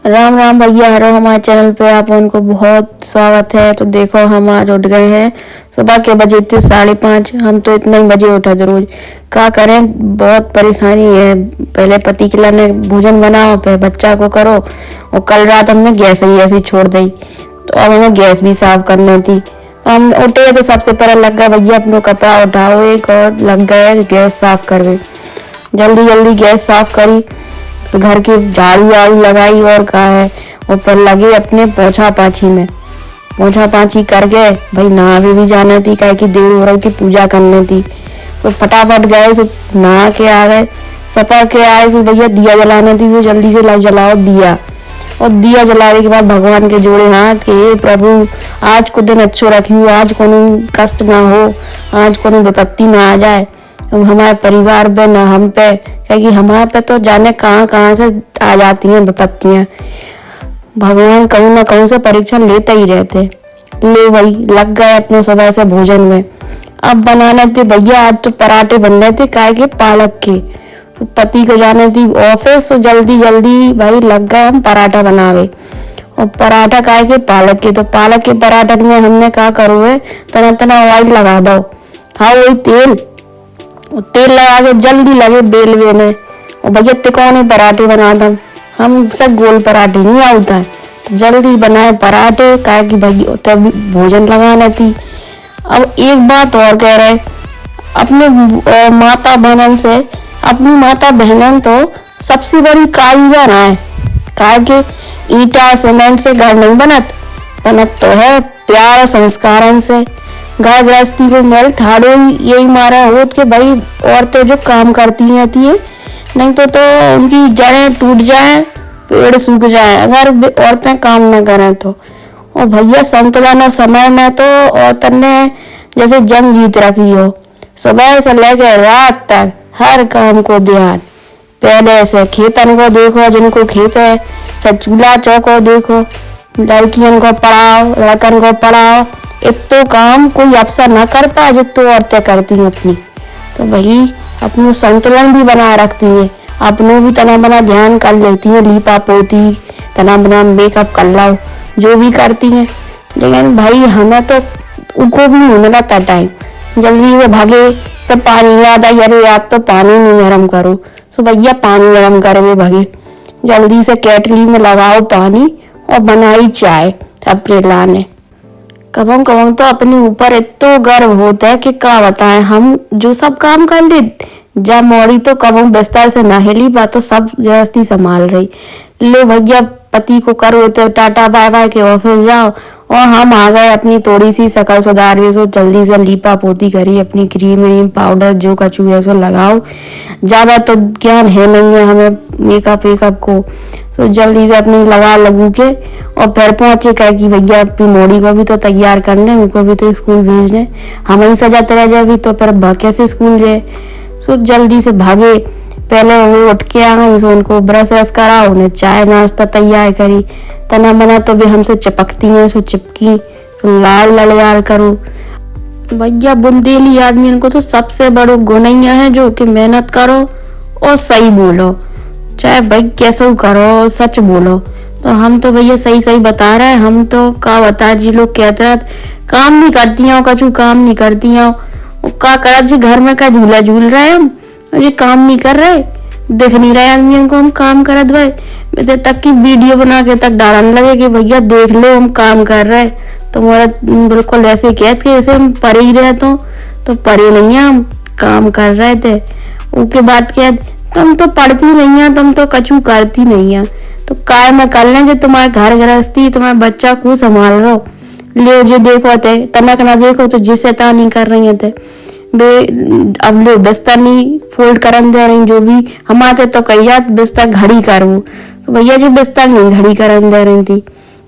राम राम भैया, हरो हमारे चैनल पे आप उनको बहुत स्वागत है। तो देखो हम आज उठ गए हैं। सुबह के बजे थे 5:30। हम तो इतने ही बजे उठा थे रोज। क्या करें, बहुत परेशानी है। पहले पति के लिए भोजन बनाओ, फिर बच्चा को करो। और कल रात हमने गैस ही ऐसी छोड़ दी, तो अब हमें गैस भी साफ करनी थी। तो हम उठे तो सबसे पहले लग गए भैया अपना कपड़ा उठाओ एक, और लग गए गैस साफ करवे। जल्दी जल्दी गैस साफ करी, तो घर की झाड़ू वाड़ू लगाई और कहा है ऊपर लगे अपने पोछा पाछी में। पोछा पाछी कर गए भाई, नहा भी जाना थी, काहे की देर हो रही थी, पूजा करनी थी। तो फटाफट गए, सो नहा के आ गए। सपर के आए सो भैया दिया जलाना थी, तो जल्दी से जलाओ दिया। और दिया जलाने के बाद भगवान के जोड़े हाथ के, हे प्रभु आज को दिन अच्छो रखियो, आज कोनो कष्ट ना हो, आज कोनो विपत्ति ना आ जाए हमारे परिवार पे ना हम पे, क्योंकि हमारे पे तो जाने कहाँ कहाँ से आ जाती हैं विपत्तियां। भगवान कहूँ ना कहूँ से परीक्षा लेते ही रहते। ले भाई लग गए अपने सुबह से भोजन में। अब बनाने थे भैया, आज तो पराठे बन रहे थे काय के पालक के। तो पति को जाने थी ऑफिस, तो जल्दी जल्दी भाई लग गए हम पराठा बनावे। और पराठा काय के पालक के, तो पालक के पराठे में हमने क्या करो है, तना तना ऑयल लगा दो। हाँ वही तेल लगा के जल्दी लगे बेल बेने। और भैया तिकोने पराठे बना दम, हम सब गोल पराठे नहीं आता है। तो जल्दी बनाए पराठे, काहे की भैया तब भोजन लगाना थी। अब एक बात और कह रहे, अपने माता बहनन से, अपनी माता बहनन तो सबसे बड़ी कारीगर है। काहे के ईटा सीमेंट से घर नहीं बनत तो है प्यार और संस्कारों से। घर गृहस्थी को मेल ठाड़ो यही मारा हो कि भाई औरतें जो काम करती रहती है, नहीं तो उनकी जड़ें टूट जाए, पेड़ सूख जाए अगर औरतें काम न करें तो। और भैया संतुलन और समय में तो औरतन ने जैसे जंग जीत रखी हो। सुबह से लेकर रात तक हर काम को ध्यान। पहले से खेतन को देखो जिनको खेत है, फिर चूल्हा चौको देखो, लड़कियों को पढ़ाओ, लड़कन को पढ़ाओ। इतो काम कोई अफसर न कर पाए जितो औरतें करती हैं अपनी। तो वही अपने संतुलन भी बनाए रखती है, अपनों भी तना बना ध्यान कर लेती है, लीपा पोती तना बना मेकअप कर लो, जो भी करती हैं। लेकिन भाई हमें तो उनको भी नहीं मिला था टाइम। जल्दी से भागे, तो पानी याद आई, अरे आप तो पानी नहीं गर्म करो। सो भैया पानी गर्म करे भागे, जल्दी से केटली में लगाओ पानी और बनाई चाय अपने लाने। कबम कबम तो अपने ऊपर इतना गर्व होता है कि क्या बताएं। हम जो सब काम कर ले जब मोड़ी तो कबम बिस्तर से न हिली, बात तो सब गृहस्थी संभाल रही। लो भैया पति को करो तो टाटा बाय बाय के ऑफिस जाओ। और हम आ गए अपनी थोड़ी सी शकल सुधार, सो जल्दी से लीपा पोती करी, अपनी क्रीम व्रीम पाउडर जो कछु है सो लगाओ। ज्यादा तो ज्ञान है नहीं है हमें मेकअप वेकअप को, तो जल्दी से अपनी लगा लगू के और फिर पहुंचे कह कि भैया अपनी मोड़ी को भी तो तैयार करने, उनको भी तो स्कूल भेजने। हम ही सजाते रह जाए भी तो फिर कैसे स्कूल जाए। सो जल्दी से भागे, पहले वो उठ के आ गई, सो उनको ब्रश व्रश करा, उन्हें चाय नाश्ता तैयार करी। तना बना तो भी हमसे चिपकती हैं, सो चिपकी तो लाल लड़यार करो। भैया बुंदेली आदमी इनको तो सबसे बड़ो गुण है जो कि मेहनत करो और सही बोलो, चाहे भाई कैसे करो सच बोलो। तो हम तो भैया सही सही बता रहे हैं। हम तो क्या बता जी, लोग कहते हैं काम नहीं करती हैं, कछु काम नहीं करती हैं, क्या करा जी घर में क्या झूला झूल रहे हैं हम, ये काम नहीं कर रहे, देख नहीं रहे आदमी को हम काम करत भाई। मैं तक की वीडियो बना के तक डालने लगे कि भैया देख लो हम काम कर रहे। तो मेरा बिल्कुल ऐसे कहते कि ऐसे हम पढ़े ही रहे, तो पढ़े नहीं है, हम काम कर रहे थे। उसके बाद क्या, तुम तो पढ़ती नहीं है, तुम तो कछु करती नहीं है, तो काय में कर लें जो तुम्हारे घर गृहस्थी तुम्हारे बच्चा को संभाल रहे हो। ले जो देखो थे तनक ना देखो तो जिससे ता नहीं कर रही थे बे। अब लो बिस्तर नहीं फोल्ड करन दे रही, जो भी हमारे तो कहिया बिस्तर घड़ी करो, तो भैया जी बिस्तर नहीं घड़ी करन दे रही थी,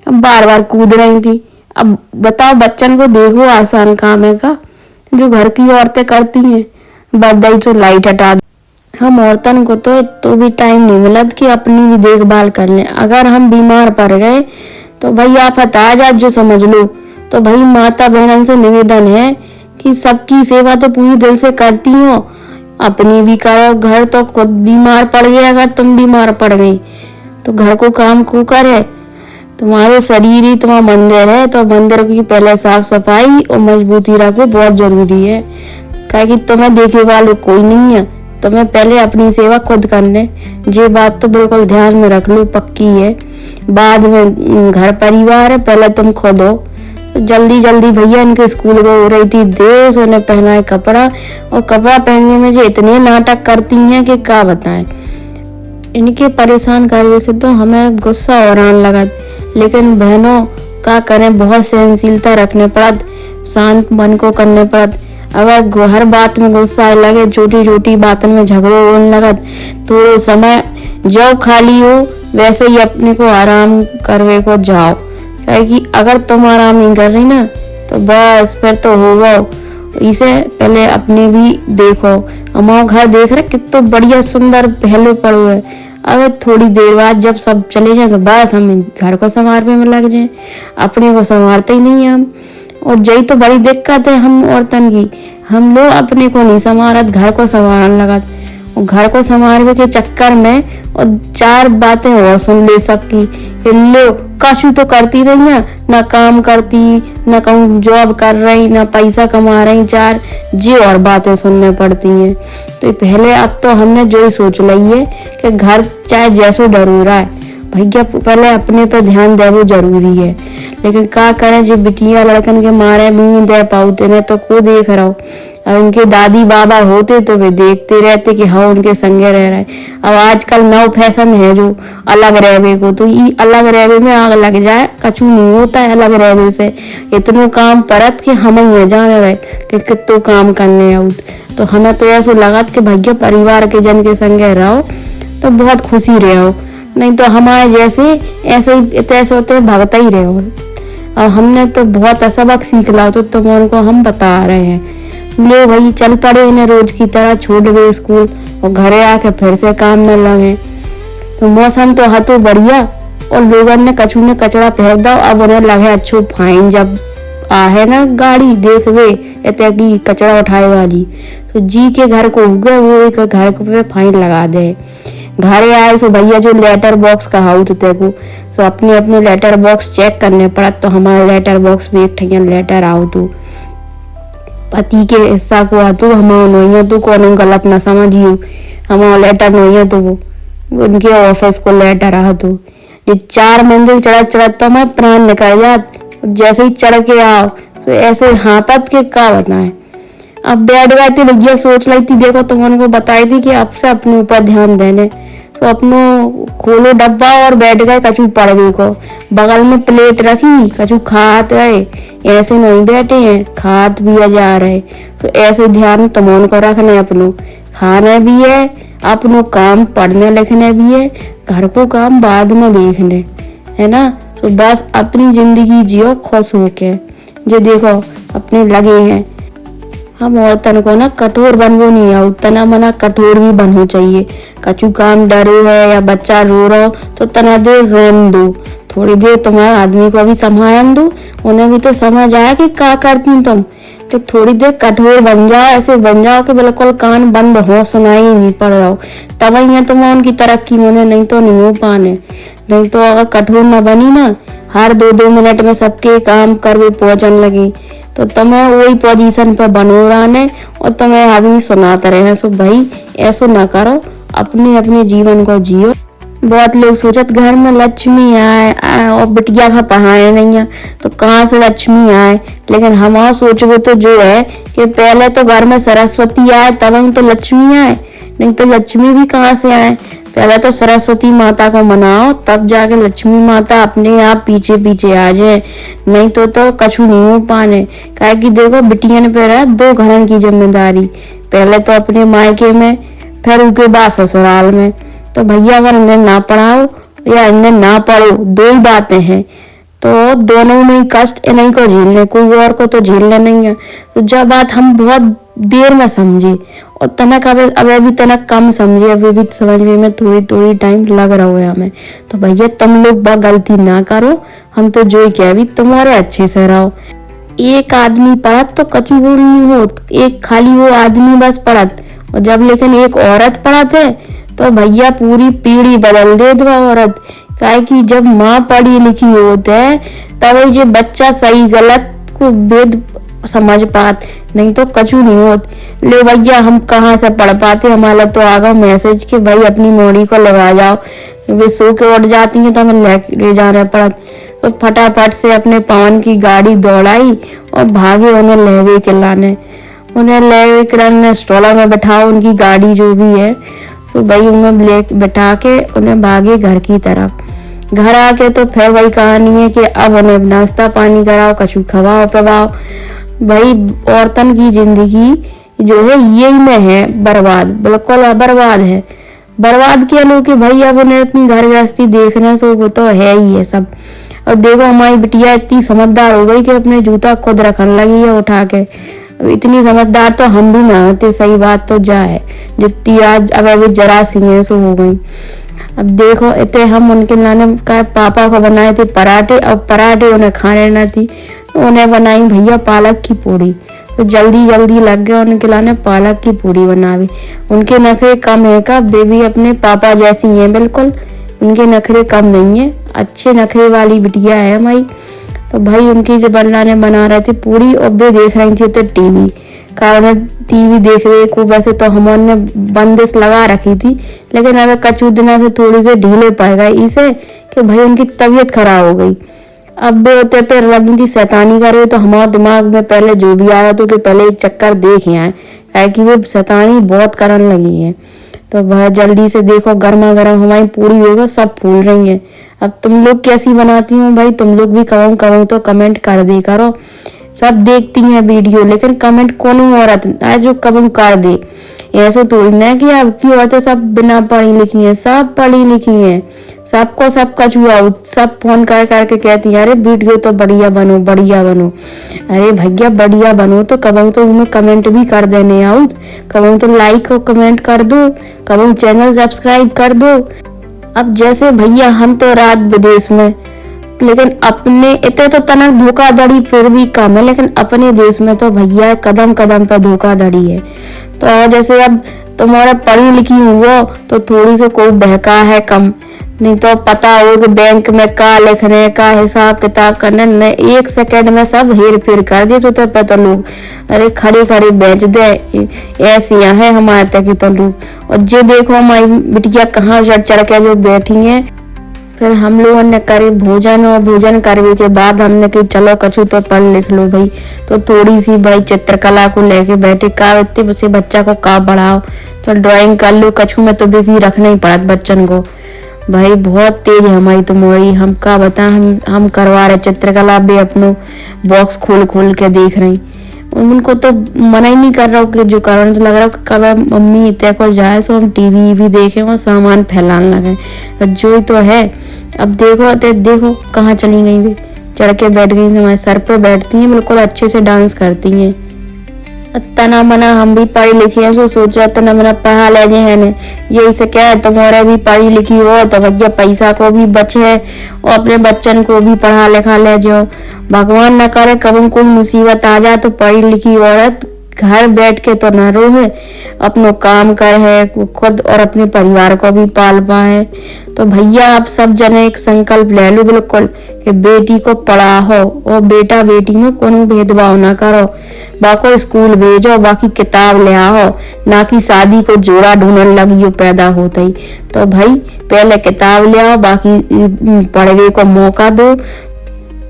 अब बार बार कूद रही थी। अब बताओ बच्चन को देखो आसान काम है का जो घर की औरतें करती हैं। बर्दाई से लाइट हटा, हम औरतन को तो भी टाइम नहीं मिला कि अपनी भी देखभाल कर लें। अगर हम बीमार पड़ गए तो भाई आप हटा जा जो समझ लो। तो भाई माता बहनन से निवेदन है कि सबकी सेवा तो पूरी दिल से करती हो, अपनी भी करो। घर तो खुद बीमार पड़ गए, अगर तुम बीमार पड़ गई तो घर को काम को करे। तुम्हारो शरीर ही तुम्हारा मंदिर है, तो मंदिर की पहले साफ सफाई और मजबूती रखो बहुत जरूरी है। क्या कि तुम्हें देखे वालों कोई नहीं है, तुम्हें पहले अपनी सेवा खुद करने। ये बात तो बिल्कुल ध्यान में रख लो, पक्की है। बाद में घर परिवार है, पहले तुम खुद हो। तो जल्दी जल्दी भैया इनके स्कूल गए हो रही थी देर से, उन्हें पहना है कपड़ा, और कपड़ा पहनने में जो इतने नाटक करती हैं कि क्या बताएं। इनके परेशान करने से तो हमें गुस्सा और आने लगा, लेकिन बहनों क्या करें, बहुत सहनशीलता रखने पड़त, शांत मन को करने पड़त। अगर हर बात में गुस्सा लगे, छोटी छोटी बातों में झगड़े होने लगत, थोड़े समय जो खाली हो वैसे ही अपने को आराम करवे को जाओ। क्योंकि अगर तुम आराम नहीं कर रही ना तो बस फिर तो होगा। इसे पहले अपने भी देखो, हमारा घर देख रहे कितना बढ़िया सुंदर पहलू पड़ो है। अगर थोड़ी देर बाद जब सब चले जाए तो बस हम घर को संवारने में लग जाए, अपने को संवारते ही नहीं हम। और यही तो बड़ी दिक्कत है हम औरतन की, हम लोग अपने को नहीं संवारत, घर को संवारने लगत। और घर को संवारने के चक्कर में और चार बातें और सुन ले सबकी कि लो कछु तो करती रही है, ना काम करती, ना कहूँ जॉब कर रही, ना पैसा कमा रही, चार जी और बातें सुनने पड़ती हैं। तो पहले अब तो हमने जो ही सोच ली है कि घर चाहे जैसो डरूरा है भैया, पहले अपने पर ध्यान देवो जरूरी है। लेकिन क्या करें, जो बिटिया लड़कन के मारे भी दे पाते ने तो को देख रहा हो। अब उनके दादी बाबा होते तो वे देखते रहते कि हाँ उनके संगे रह रहे। अब आजकल नव फैशन है जो अलग रहवे को, तो ये अलग रहवे में आग लग जाए, कछु नहीं होता है अलग रहवे से। इतनो काम परत कि हम ये जान रहे कि कितो काम करने आउत। तो हमें तो ऐसा लगा कि भैया परिवार के जन के संगे रहो तो बहुत खुशी रहो, नहीं तो हमारे जैसे ऐसे ही तैसे होते भगता ही रहो। और हमने तो बहुत सबक सीख ला, तो तुम उनको हम बता रहे हैं। ले भाई चल पड़े, इन्हें रोज की तरह छोड़ गए स्कूल और घरे आके फिर से काम में लगे। तो मौसम तो हतो बढ़िया और लोगों ने कछू ने कचरा फेंक दो। अब उन्हें लगे अच्छो फाइन जब आहे ना गाड़ी देख वे इतने की कचरा उठाए वाली, तो जी के घर को उगे वो एक घर पे फाइन लगा दे। घर आए सो भैया जो लेटर बॉक्स का हाउस को सो अपने अपने लेटर बॉक्स चेक करने पड़ा। तो हमारे लेटर बॉक्स में एक ठिया लेटर आओ तो पति के हिस्सा को आतु हमारा नहीं तो कौन गलत ना समझियो, हमारा लेटर नहीं है तो वो उनके ऑफिस को लेटर आ तो ये 4 मंजिल चढ़त चढ़त तो मैं प्राण निकल जात। जैसे ही चढ़ के आओ तो ऐसे हाथत के क्या बताएं। अब बैठ गई थी भैया, सोच रही थी देखो तुम उनको बताई थी कि अब से अपने ऊपर ध्यान देने। तो अपनो खोलो डब्बा और बैठ गए कछु पड़वे को, बगल में प्लेट रखी कछु खात रहे, ऐसे नहीं बैठे हैं खात भी जा रहे। तो ऐसे ध्यान तुम उनको रखने, अपनो खाना भी है, अपनो काम पढ़ने लिखने भी है, घर को काम बाद में देखने है ना। तो बस अपनी जिंदगी जियो खुश होके। जो देखो अपने लगे हैं, हम औरतन को ना कठोर बनवो नहीं है, तना मना कठोर भी बनना चाहिए। कछु काम डरो है या बच्चा रो रहा हो तो तना देर रोन दो, थोड़ी देर तुम्हारे आदमी को भी संभाल दो, उन्हें भी तो समझ आया कि क्या करती तुम। तो थोड़ी देर कठोर बन जाओ, ऐसे बन जाओ कि बिल्कुल कान बंद हो, सुनाई नहीं पड़ रहा हो, तब ही तुम उनकी तरक्की होने, नहीं तो नहीं हो पाने। नहीं तो अगर कठोर न बनी ना, हर 2-2 मिनट में सबके काम करवे पहुंचने लगी तो तुम्हें वही पोजीशन पर बनो रहने और तुम्हें आदमी सुनाते रहने। सो भाई ऐसा ना करो, अपने अपने जीवन को जियो। बहुत लोग सोचत घर में लक्ष्मी आए और बिटिया का पढ़ाए नहीं है तो कहाँ से लक्ष्मी आए, लेकिन हमारा सोचो तो जो है कि पहले तो घर में सरस्वती आए तब तो लक्ष्मी आए, नहीं तो लक्ष्मी भी कहाँ से आए। पहले तो सरस्वती माता को मनाओ तब जाके लक्ष्मी माता अपने आप पीछे पीछे आ जाए, नहीं तो कछु नहीं हो पाने। काहे कि देखो बिटियन पे रहा 2 घरन की जिम्मेदारी, पहले तो अपने मायके में फिर उसके बाद ससुराल में। तो भैया अगर इन्हें ना पढ़ाओ या इन्हें ना पढ़ो, 2 ही बातें हैं, तो दोनों में कष्ट इन्हीं को झेलने, कोई और को तो झेलने नहीं है। तो जब बात हम बहुत देर में समझे और तनक अबे भी तनक कम समझे, अभी भी समझने में थोड़ी थोड़ी टाइम लग रहा है हमें। तो भैया तुम लोग गलती ना करो, हम तो जो ही कह भी तुम्हारे अच्छे से रहो। एक आदमी पढ़त तो कछु नहीं हो, एक खाली वो आदमी बस पढ़त, और जब लेकिन एक औरत पढ़त है तो भैया पूरी पीढ़ी बदल दे दो औरत। काहे कि जब माँ पढ़ी लिखी होत है तब ये बच्चा सही गलत को भेद समझ पात, नहीं तो कछु नहीं होत। ले भैया हम कहाँ से पढ़ पाते, हमारा तो आ गया मैसेज कि भाई अपनी मोड़ी को लगा जाओ। वे सो के उठ जाती हैं तो हमें ले जाना पड़त। तो फटाफट से अपने पवन की गाड़ी दौड़ाई और भागे उन्हें लेवे के लाने। उन्हें लेवे के लाने स्ट्रोलर में बैठाओ, उनकी गाड़ी जो भी है सो भाई उन्हें बैठा के उन्हें भागे घर की तरफ। घर आके तो फिर वही कहानी है कि अब उन्हें नाश्ता पानी कराओ, कछु खवाओ पिवाओ। भाई औरतन की जिंदगी जो है यही में है बर्बाद, बिल्कुल बर्बाद है। बर्बाद किया लो कि भाई अब उन्हें अपनी घर गृहस्थी देखना सो वो तो है ही है सब। और देखो हमारी बिटिया इतनी समझदार हो गई कि अपने जूता खुद रखने लगी है उठा के। अब इतनी समझदार तो हम भी ना होते, सही बात तो जा है जितनी आज अब अभी जरा सी है सो हो गई। अब देखो इतने हम उनके लाने का पापा को बनाए थे पराठे, अब पराठे उन्हें खाने न थी तो उन्हें बनाई भैया पालक की पूड़ी। तो जल्दी जल्दी लग गया उनके लाने पालक की पूड़ी बनावे। उनके नखरे कम है का, बेबी अपने पापा जैसी हैं बिल्कुल, उनके नखरे कम नहीं है, अच्छे नखरे वाली बिटिया है हमारी। तो भाई उनकी जब अल्लाह ने बना रहे थे पूरी और वे देख रही थी तो टीवी कारण टीवी देख रहे को। वैसे तो हमने बंदिश लगा रखी थी लेकिन अब कछु दिनों से थोड़ी से ढीले पड़ गए इसे कि भाई उनकी तबीयत खराब हो गई। अब वे होते पे लगी थी शैतानी कर रहे तो हमारे दिमाग में पहले जो भी आया तो कि पहले एक चक्कर देख आए, है कि वे शैतानी बहुत करने लगी है। तो वह जल्दी से देखो गर्मा गर्म हमारी पूरी होगा, सब फूल रही है। अब तुम लोग कैसी बनाती हो भाई, तुम लोग भी कहूँ तो कमेंट कर दे करो। सब देखती हैं वीडियो लेकिन कमेंट कौन औरत है जो कब कर दे। ऐसा थोड़ी ना कि आपकी औरतें सब बिना पढ़ी लिखी हैं, सब पढ़ी लिखी हैं, सबको सब कछ हुआ, सब फोन कर करके कहती है अरे वीडियो तो बढ़िया बनो बढ़िया बनो। अरे भैया बढ़िया बनो तो कब तो उन्हें कमेंट भी कर देने आओ, कब तो लाइक और कमेंट कर दो, कब चैनल सब्सक्राइब कर दो। अब जैसे भैया हम तो रात विदेश में, लेकिन अपने इतने तो तनक धोखाधड़ी फिर भी कम है, लेकिन अपने देश में तो भैया कदम कदम पर धोखाधड़ी है। तो जैसे अब तुम्हारा पढ़ी लिखी हुआ तो थोड़ी से कोई बहका है कम, नहीं तो पता हो कि बैंक में का लिखने का हिसाब किताब करने न एक सेकंड में सब हेर फेर कर दिए। तो पता लोग अरे खड़े खड़े बेच दे, ऐसी है हमारे तक तो लोग। और जो देखो हमारी बिटिया कहाँ चढ़ चढ़ के जो बैठी है। फिर हम लोगों ने करे भोजन और भोजन करने के बाद हमने कि चलो कछु तो पढ़ लिख लो भाई। तो थोड़ी सी भाई चित्रकला को लेके बैठे का इतने से बच्चा को का पढ़ाओ तो ड्राइंग कर लो, कछु में तो बिजी रखना ही पड़ा बच्चन को। भाई बहुत तेज है हमारी तो मोड़ी, हम का बता हम करवा रहे चित्रकला भी अपनो बॉक्स खोल खोल के देख रहे। उनको तो मना ही नहीं कर रहा हूँ कि जो कारण तो लग रहा है कब मम्मी इतने को जाए सो हम टीवी भी देखें और सामान फैलाने लगे। जो ही तो है। अब देखो कहाँ चली गई वे, चढ़ के बैठ गई हमारे सर पे बैठती हैं, बिल्कुल अच्छे से डांस करती हैं। तना मना हम भी पढ़ी लिखी है सो सोचा तना मना पढ़ा ले जे है ने, यही से क्या है तुम्हारे भी पढ़ी लिखी हो तो भैया पैसा को भी बचे और अपने बच्चन को भी पढ़ा लिखा ले जाओ। भगवान न करे कब कोई मुसीबत आ जाए तो पढ़ी लिखी औरत घर बैठ के तो ना रोहे, अपनो काम कर है खुद और अपने परिवार को भी पाल पाए। तो भैया आप सब जने एक संकल्प ले लो बिल्कुल कि बेटी को पढ़ाओ और बेटा बेटी में कोनो भेदभाव ना करो। बाको स्कूल भेजो, बाकी किताब ले आओ, ना कि शादी को जोड़ा ढूंढने लगी हो पैदा होता ही। तो भाई पहले किताब ले आओ, बाकी पढ़वे को मौका दो।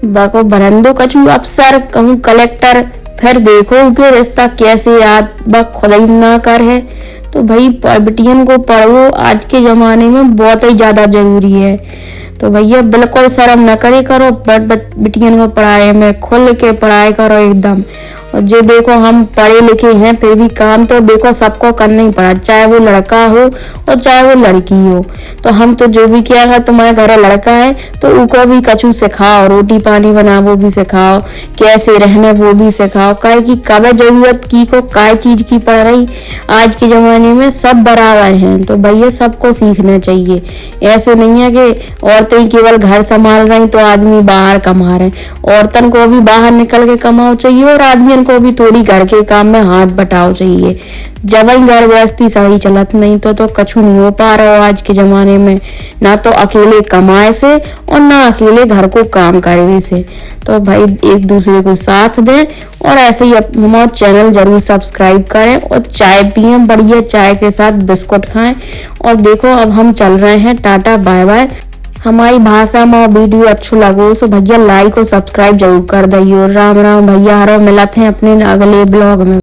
बाको बरंदो कछु अफसर कहूँ कलेक्टर, फिर देखो कि रिश्ता कैसे याद खुद ही ना कर है। तो भाई बिटियन को पढ़ो, आज के जमाने में बहुत ही ज्यादा जरूरी है। तो भैया बिल्कुल शर्म न करे करो, बिटियन को पढ़ाए में खुल के पढ़ाई करो एकदम। और जो देखो हम पढ़े लिखे हैं फिर भी काम तो देखो सबको करना ही पड़ा, चाहे वो लड़का हो और चाहे वो लड़की हो। तो हम तो जो भी किया है, तुम्हारे घर लड़का है तो उनको भी कछु सिखाओ, रोटी पानी बना वो भी सिखाओ, कैसे रहने वो भी सिखाओ। काहे की कब जरूरत की को काय चीज की पड़ रही। आज के जमाने जमाने में सब बराबर हैं, तो भैया सबको सीखना चाहिए। ऐसे नहीं है कि औरतें केवल घर संभाल रही तो आदमी बाहर कमा रहे। औरतन को भी बाहर निकल के कमाओ चाहिए और आदमियन को भी थोड़ी घर के काम में हाथ बटाओ चाहिए। जब ही घर गृहस्थी सही चलत नहीं तो कछु नहीं हो पा रहा हो आज के जमाने में, ना तो अकेले कमाए से और ना अकेले घर को काम करने से। तो भाई एक दूसरे को साथ दें और ऐसे ही हमारा चैनल जरूर सब्सक्राइब करें और चाय पिए, बढ़िया चाय के साथ बिस्कुट खाएं। और देखो अब हम चल रहे हैं, टाटा बाय बाय। हमारी भाषा में वीडियो अच्छो लगो तो भैया लाइक और सब्सक्राइब जरूर कर दियो। राम राम भैया, हरो मिलत हैं अपने अगले ब्लॉग में।